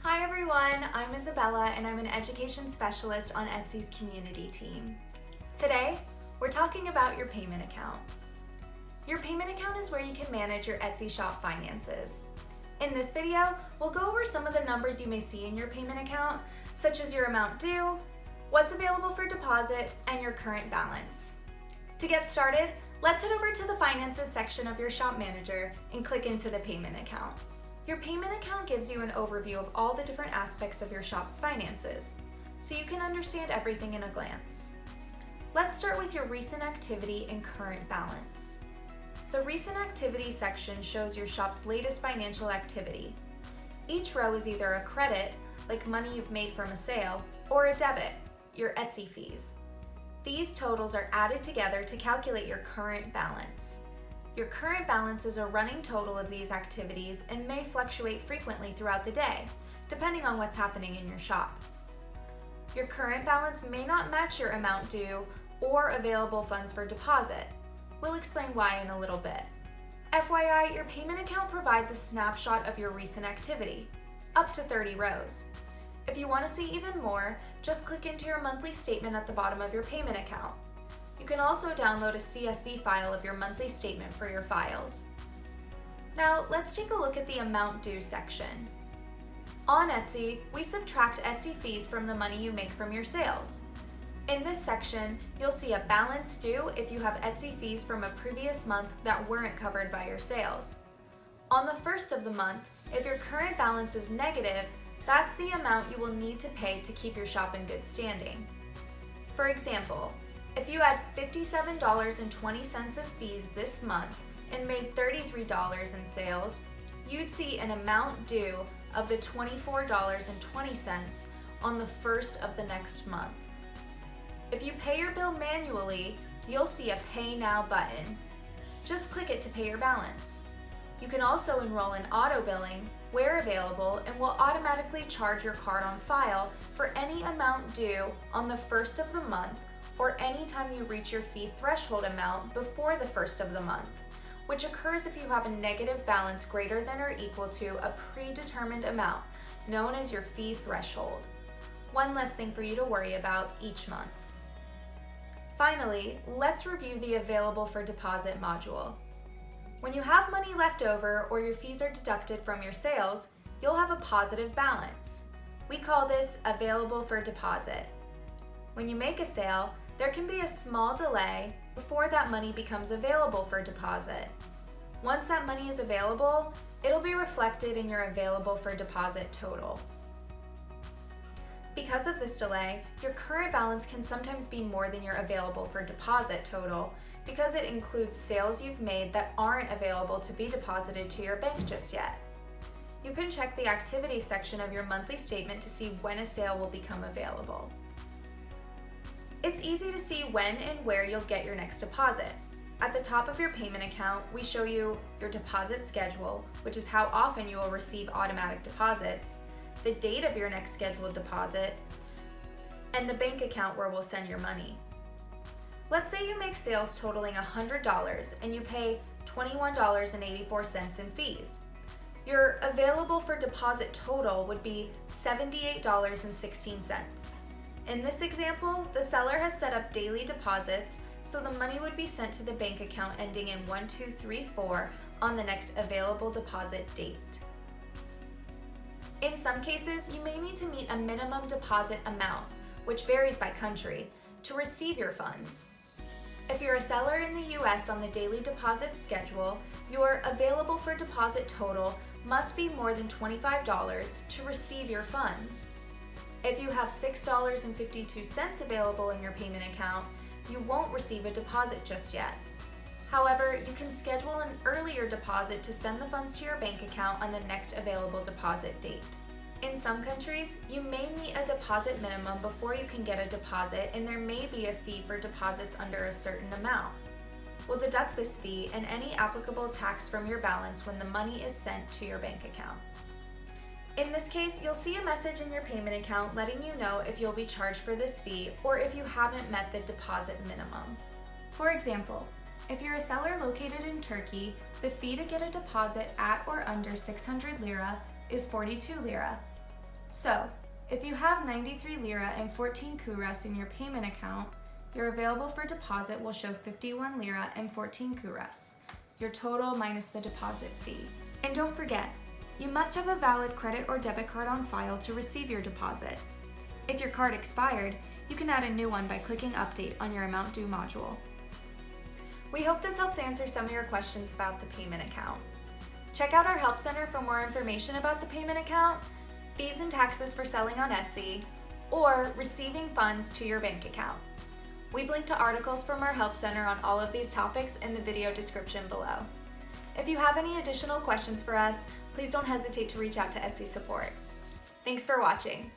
Hi everyone, I'm Isabella and I'm an education specialist on Etsy's community team. Today, we're talking about your payment account. Your payment account is where you can manage your Etsy shop finances. In this video, we'll go over some of the numbers you may see in your payment account, such as your amount due, what's available for deposit, and your current balance. To get started, let's head over to the Finances section of your Shop Manager and click into the payment account. Your payment account gives you an overview of all the different aspects of your shop's finances, so you can understand everything in a glance. Let's start with your recent activity and current balance. The Recent Activity section shows your shop's latest financial activity. Each row is either a credit, like money you've made from a sale, or a debit, your Etsy fees. These totals are added together to calculate your current balance. Your current balance is a running total of these activities and may fluctuate frequently throughout the day, depending on what's happening in your shop. Your current balance may not match your amount due or available funds for deposit. We'll explain why in a little bit. FYI, your payment account provides a snapshot of your recent activity, up to 30 rows. If you want to see even more, just click into your monthly statement at the bottom of your payment account. You can also download a CSV file of your monthly statement for your files. Now, let's take a look at the Amount Due section. On Etsy, we subtract Etsy fees from the money you make from your sales. In this section, you'll see a balance due if you have Etsy fees from a previous month that weren't covered by your sales. On the first of the month, if your current balance is negative, that's the amount you will need to pay to keep your shop in good standing. For example, if you had $57.20 of fees this month and made $33 in sales, you'd see an amount due of the $24.20 on the first of the next month. If you pay your bill manually, you'll see a Pay Now button. Just click it to pay your balance. You can also enroll in auto billing where available and will automatically charge your card on file for any amount due on the first of the month or anytime you reach your fee threshold amount before the first of the month, which occurs if you have a negative balance greater than or equal to a predetermined amount, known as your fee threshold. One less thing for you to worry about each month. Finally, let's review the Available for Deposit module. When you have money left over or your fees are deducted from your sales, you'll have a positive balance. We call this Available for Deposit. When you make a sale, there can be a small delay before that money becomes available for deposit. Once that money is available, it'll be reflected in your Available for Deposit total. Because of this delay, your current balance can sometimes be more than your Available for Deposit total because it includes sales you've made that aren't available to be deposited to your bank just yet. You can check the Activity section of your monthly statement to see when a sale will become available. It's easy to see when and where you'll get your next deposit. At the top of your payment account, we show you your deposit schedule, which is how often you will receive automatic deposits, the date of your next scheduled deposit, and the bank account where we'll send your money. Let's say you make sales totaling $100 and you pay $21.84 in fees. Your Available for Deposit total would be $78.16. In this example, the seller has set up daily deposits, so the money would be sent to the bank account ending in 1234 on the next available deposit date. In some cases, you may need to meet a minimum deposit amount, which varies by country, to receive your funds. If you're a seller in the US on the daily deposit schedule, your Available for Deposit total must be more than $25 to receive your funds. If you have $6.52 available in your payment account, you won't receive a deposit just yet. However, you can schedule an earlier deposit to send the funds to your bank account on the next available deposit date. In some countries, you may meet a deposit minimum before you can get a deposit, and there may be a fee for deposits under a certain amount. We'll deduct this fee and any applicable tax from your balance when the money is sent to your bank account. In this case, you'll see a message in your payment account letting you know if you'll be charged for this fee or if you haven't met the deposit minimum. For example, if you're a seller located in Turkey, the fee to get a deposit at or under 600 lira is 42 lira. So, if you have 93 lira and 14 kuras in your payment account, your available for deposit will show 51 lira and 14 kuras, your total minus the deposit fee. And don't forget, you must have a valid credit or debit card on file to receive your deposit. If your card expired, you can add a new one by clicking Update on your Amount Due module. We hope this helps answer some of your questions about the payment account. Check out our Help Center for more information about the payment account, fees and taxes for selling on Etsy, or receiving funds to your bank account. We've linked to articles from our Help Center on all of these topics in the video description below. If you have any additional questions for us, please don't hesitate to reach out to Etsy support. Thanks for watching.